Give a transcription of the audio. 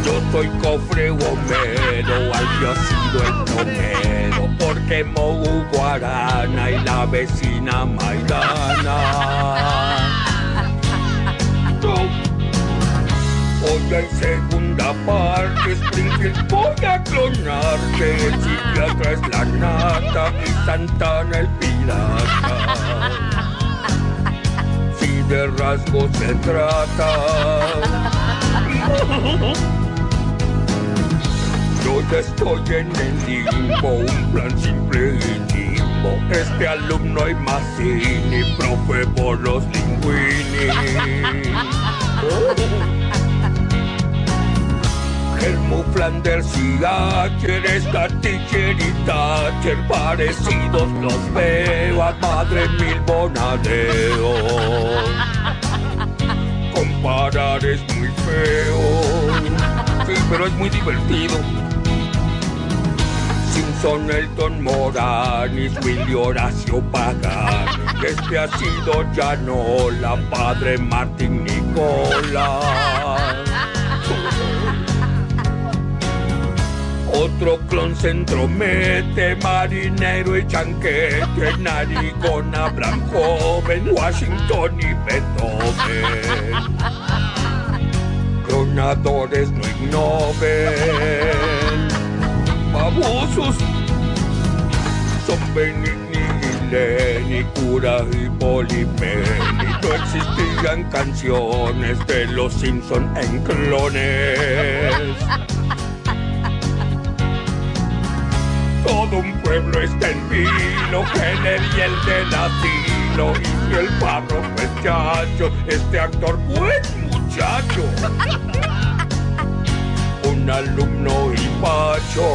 Yo soy cofre Homero, haya sido el plomero, porque Mogu Guarana y la vecina Maidana. Hoy en segunda parte, Springfield voy a clonarte. El psiquiatra es la nata y Santana el pirata. Si de rasgos se trata, yo ya estoy en el limbo, un plan simple y limbo. Este alumno y Mazzini, profe por los linguini. Helmut Flanders y Acher, Teacher y Thatcher, parecidos los veo a Padre Mil Bonadeo. Comparar es muy feo, sí, pero es muy divertido. Simpson, Elton, Moranis, Willy Horacio Pagani, este ha sido Llanola, Padre Martín Nicolás. Otro clon se entromete, Marinero y Chanquete, Narigón, Abraham Joven, Washington y Beethoven. Clonadores no ignoben, babosos. Son Benigni y Lenny, Cura y Polipeni. No existían canciones de los Simpson en clones. Todo un pueblo está en vilo, Kenner y el del asilo, y el párroco es Chacho, este actor buen muchacho. Un alumno y Pacho.